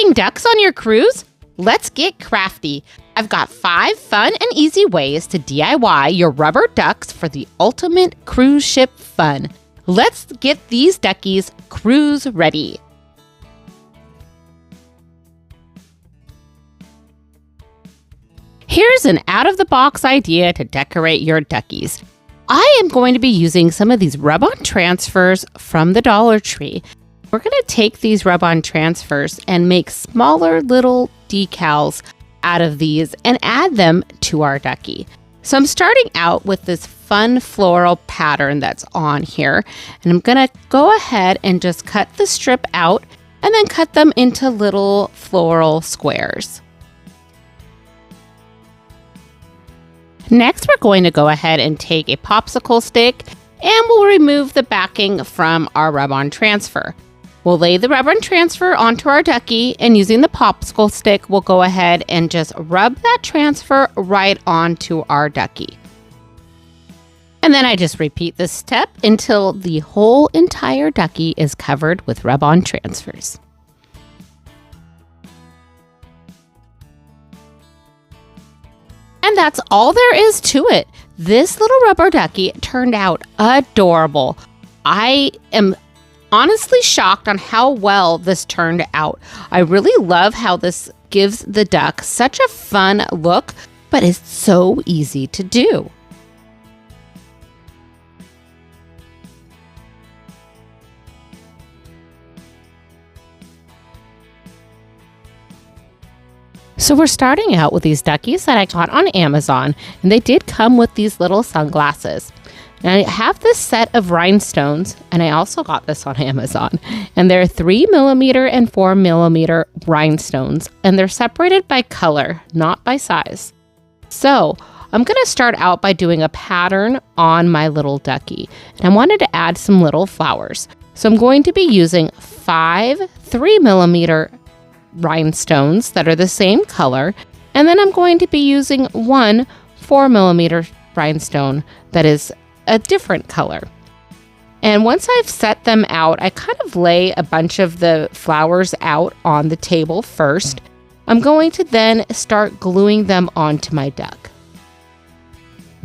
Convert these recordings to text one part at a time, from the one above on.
Making ducks on your cruise? Let's get crafty. I've got 5 fun and easy ways to DIY your rubber ducks for the ultimate cruise ship fun. Let's get these duckies cruise ready. Here's an out-of-the-box idea to decorate your duckies. I am going to be using some of these rub-on transfers from the Dollar Tree. We're going to take these rub-on transfers and make smaller little decals out of these and add them to our ducky. So I'm starting out with this fun floral pattern that's on here, and I'm going to go ahead and just cut the strip out and then cut them into little floral squares. Next, we're going to go ahead and take a popsicle stick and we'll remove the backing from our rub-on transfer. We'll lay the rub-on transfer onto our ducky, and using the popsicle stick, we'll go ahead and just rub that transfer right onto our ducky. And then I just repeat this step until the whole entire ducky is covered with rub-on transfers. And that's all there is to it. This little rubber ducky turned out adorable. I am honestly shocked on how well this turned out. I really love how this gives the duck such a fun look, but it's so easy to do. So we're starting out with these duckies that I got on Amazon, and they did come with these little sunglasses. Now I have this set of rhinestones, and I also got this on Amazon, and they're 3mm and 4mm rhinestones, and they're separated by color, not by size. So I'm going to start out by doing a pattern on my little ducky, and I wanted to add some little flowers. So I'm going to be using 5 3mm rhinestones that are the same color, and then I'm going to be using 1 4mm rhinestone that is a different color. And once I've set them out, I kind of lay a bunch of the flowers out on the table first. I'm going to then start gluing them onto my duck.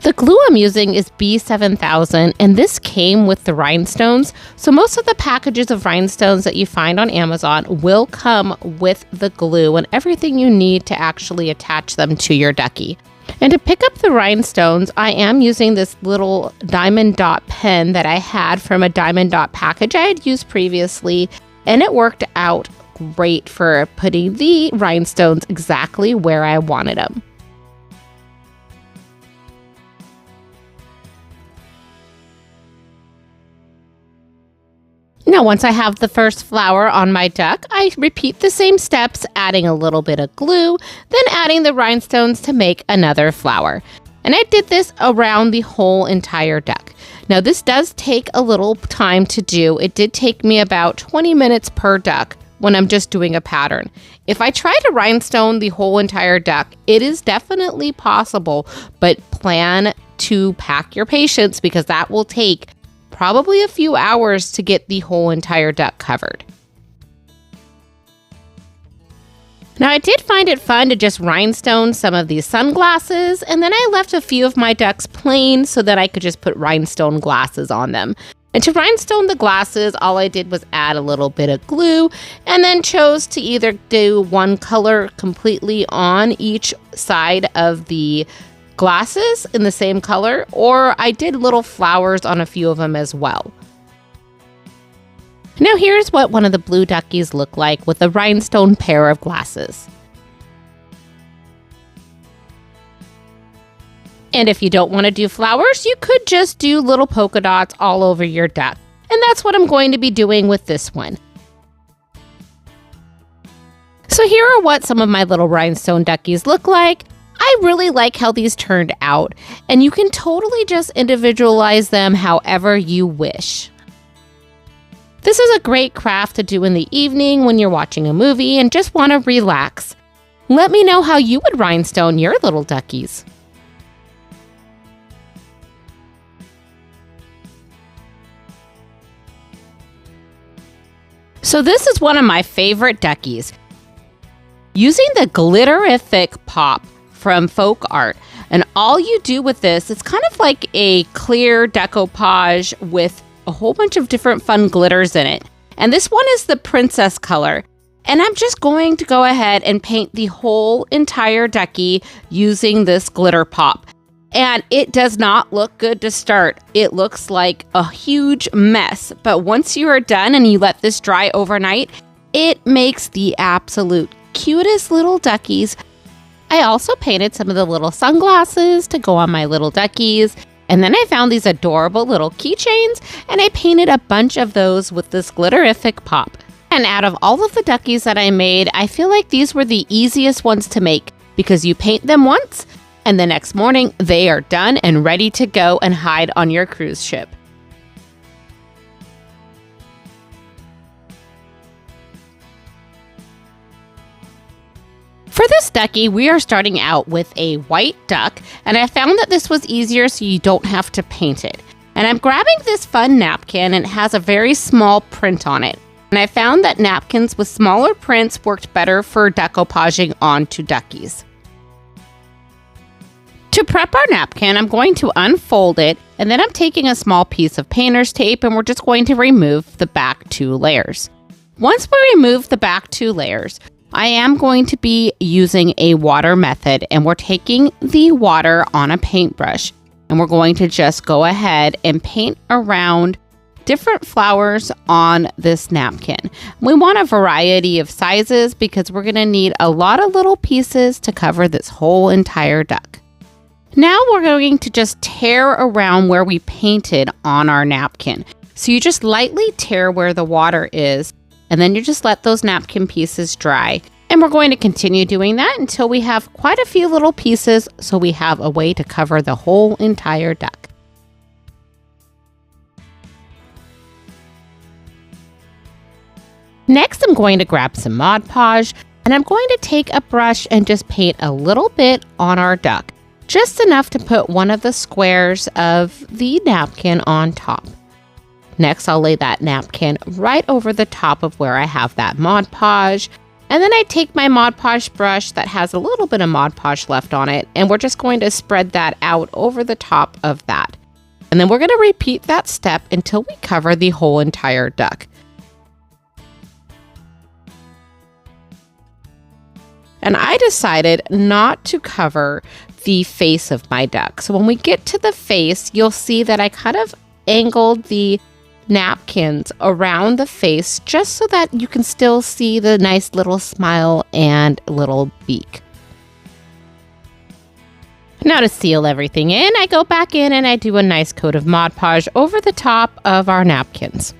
The glue I'm using is B7000, and this came with the rhinestones. So most of the packages of rhinestones that you find on Amazon will come with the glue and everything you need to actually attach them to your ducky. And to pick up the rhinestones, I am using this little diamond dot pen that I had from a diamond dot package I had used previously, and it worked out great for putting the rhinestones exactly where I wanted them. Now, once I have the first flower on my duck, I repeat the same steps, adding a little bit of glue, then adding the rhinestones to make another flower. And I did this around the whole entire duck. Now, this does take a little time to do. It did take me about 20 minutes per duck when I'm just doing a pattern. If I try to rhinestone the whole entire duck, it is definitely possible, but plan to pack your patience because that will take probably a few hours to get the whole entire duck covered. Now, I did find it fun to just rhinestone some of these sunglasses, and then I left a few of my ducks plain so that I could just put rhinestone glasses on them. And to rhinestone the glasses, all I did was add a little bit of glue and then chose to either do one color completely on each side of the glasses in the same color, or I did little flowers on a few of them as well. Now here's what one of the blue duckies look like with a rhinestone pair of glasses. And if you don't want to do flowers, you could just do little polka dots all over your duck. And that's what I'm going to be doing with this one. So here are what some of my little rhinestone duckies look like. I really like how these turned out, and you can totally just individualize them however you wish. This is a great craft to do in the evening when you're watching a movie and just want to relax. Let me know how you would rhinestone your little duckies. So this is one of my favorite duckies. using the Glitterific POP from Folk Art. And all you do with this, it's kind of like a clear decoupage with a whole bunch of different fun glitters in it. And this one is the princess color. And I'm just going to go ahead and paint the whole entire ducky using this glitter pop. And it does not look good to start. It looks like a huge mess. But once you are done and you let this dry overnight, it makes the absolute cutest little duckies. I also painted some of the little sunglasses to go on my little duckies. And then I found these adorable little keychains, and I painted a bunch of those with this Glitterific pop. And out of all of the duckies that I made, I feel like these were the easiest ones to make because you paint them once, and the next morning they are done and ready to go and hide on your cruise ship. For this ducky, we are starting out with a white duck, and I found that this was easier so you don't have to paint it. And I'm grabbing this fun napkin, and it has a very small print on it. And I found that napkins with smaller prints worked better for decoupaging onto duckies. To prep our napkin, I'm going to unfold it, and then I'm taking a small piece of painter's tape, and we're just going to remove the back 2 layers. Once we remove the back 2 layers, I am going to be using a water method, and we're taking the water on a paintbrush, and we're going to just go ahead and paint around different flowers on this napkin. We want a variety of sizes because we're going to need a lot of little pieces to cover this whole entire duck. Now we're going to just tear around where we painted on our napkin. So you just lightly tear where the water is, and then you just let those napkin pieces dry. And we're going to continue doing that until we have quite a few little pieces so we have a way to cover the whole entire duck. Next, I'm going to grab some Mod Podge, and I'm going to take a brush and just paint a little bit on our duck, just enough to put one of the squares of the napkin on top. Next, I'll lay that napkin right over the top of where I have that Mod Podge. And then I take my Mod Podge brush that has a little bit of Mod Podge left on it, and we're just going to spread that out over the top of that. And then we're going to repeat that step until we cover the whole entire duck. And I decided not to cover the face of my duck. So when we get to the face, you'll see that I kind of angled the napkins around the face just so that you can still see the nice little smile and little beak. Now to seal everything in, I go back in and I do a nice coat of Mod Podge over the top of our napkins.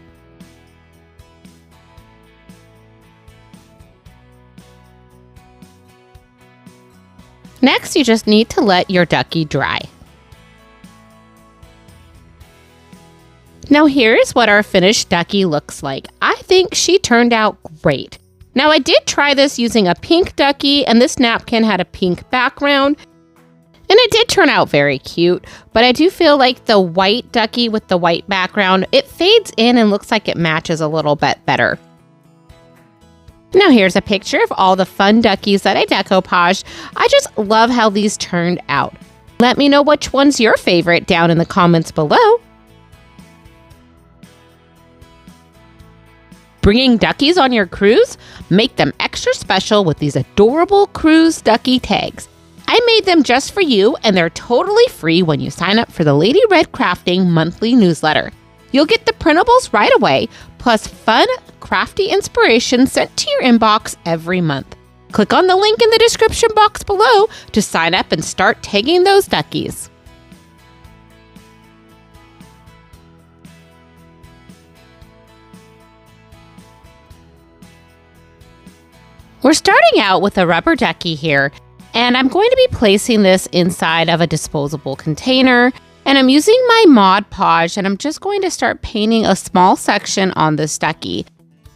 Next, you just need to let your ducky dry. Now here's what our finished ducky looks like. I think she turned out great. Now I did try this using a pink ducky, and this napkin had a pink background, and it did turn out very cute, but I do feel like the white ducky with the white background, it fades in and looks like it matches a little bit better. Now here's a picture of all the fun duckies that I decoupaged. I just love how these turned out. Let me know which one's your favorite down in the comments below. Bringing duckies on your cruise? Make them extra special with these adorable Cruise Ducky tags. I made them just for you, and they're totally free when you sign up for the Lady Red Crafting monthly newsletter. You'll get the printables right away, plus fun, crafty inspiration sent to your inbox every month. Click on the link in the description box below to sign up and start tagging those duckies. We're starting out with a rubber ducky here, and I'm going to be placing this inside of a disposable container, and I'm using my Mod Podge, and I'm just going to start painting a small section on this ducky.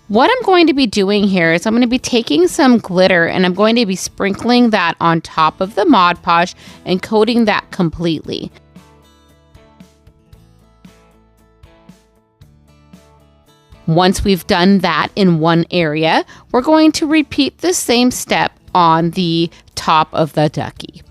What I'm going to be doing here is I'm going to be taking some glitter, and I'm going to be sprinkling that on top of the Mod Podge and coating that completely. Once we've done that in one area, we're going to repeat the same step on the top of the ducky.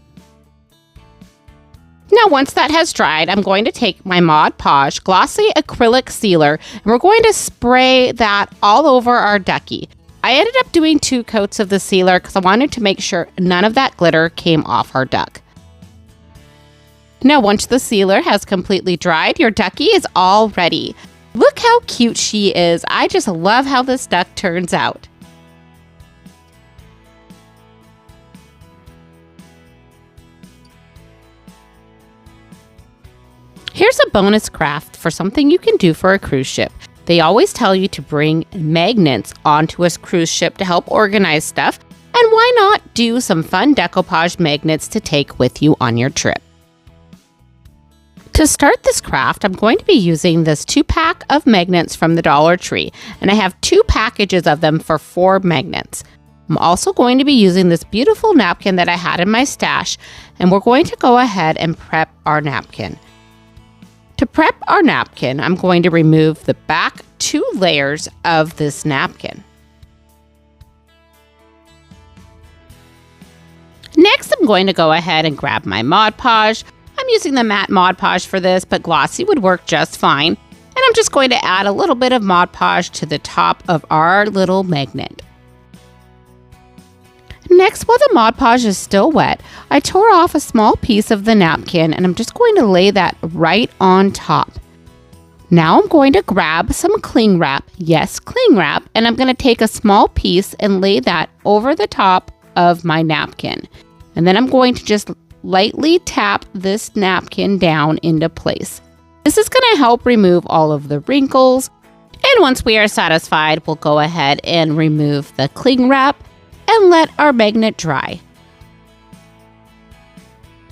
Now, once that has dried, I'm going to take my Mod Podge glossy acrylic sealer, and we're going to spray that all over our ducky. I ended up doing 2 coats of the sealer because I wanted to make sure none of that glitter came off our duck. Now, once the sealer has completely dried, your ducky is all ready. Look how cute she is. I just love how this duck turns out. Here's a bonus craft for something you can do for a cruise ship. They always tell you to bring magnets onto a cruise ship to help organize stuff, and why not do some fun decoupage magnets to take with you on your trip. To start this craft, I'm going to be using this 2-pack of magnets from the Dollar Tree, and I have 2 packages of them for 4 magnets. I'm also going to be using this beautiful napkin that I had in my stash, and we're going to go ahead and prep our napkin. To prep our napkin, I'm going to remove the back 2 layers of this napkin. Next, I'm going to go ahead and grab my Mod Podge. I'm using the matte Mod Podge for this, but glossy would work just fine. And I'm just going to add a little bit of Mod Podge to the top of our little magnet. Next, while the Mod Podge is still wet, I tore off a small piece of the napkin and I'm just going to lay that right on top. Now I'm going to grab some cling wrap, yes, cling wrap, and I'm going to take a small piece and lay that over the top of my napkin. And then I'm going to just lightly tap this napkin down into place. This is going to help remove all of the wrinkles. And once we are satisfied, we'll go ahead and remove the cling wrap and let our magnet dry.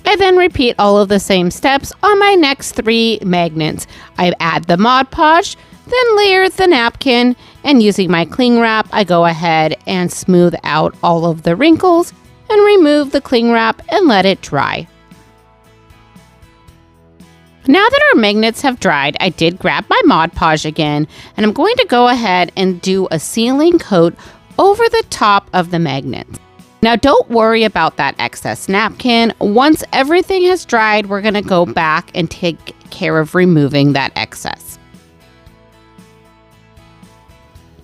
I then repeat all of the same steps on my next 3 magnets. I add the Mod Podge, then layer the napkin, and using my cling wrap, I go ahead and smooth out all of the wrinkles and remove the cling wrap and let it dry. Now that our magnets have dried, I did grab my Mod Podge again, and I'm going to go ahead and do a sealing coat over the top of the magnet. Now don't worry about that excess napkin. Once everything has dried, we're going to go back and take care of removing that excess.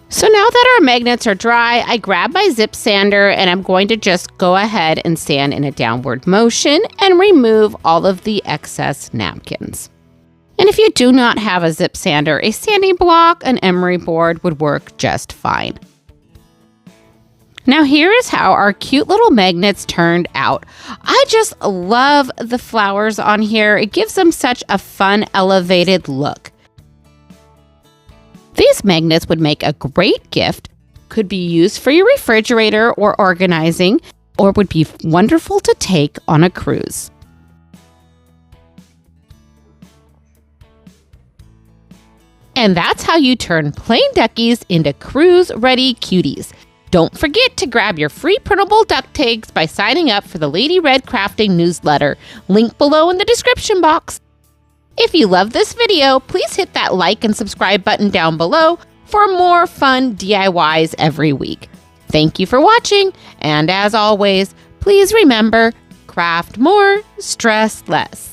So now that our magnets are dry, I grab my zip sander and I'm going to just go ahead and sand in a downward motion and remove all of the excess napkins. And if you do not have a zip sander, a sanding block, an emery board would work just fine. Now here is how our cute little magnets turned out. I just love the flowers on here. It gives them such a fun, elevated look. These magnets would make a great gift, could be used for your refrigerator or organizing, or would be wonderful to take on a cruise. And that's how you turn plain duckies into cruise-ready cuties. Don't forget to grab your free printable duck tags by signing up for the Lady Red Crafting newsletter, link below in the description box. If you love this video, please hit that like and subscribe button down below for more fun DIYs every week. Thank you for watching, and as always, please remember, craft more, stress less.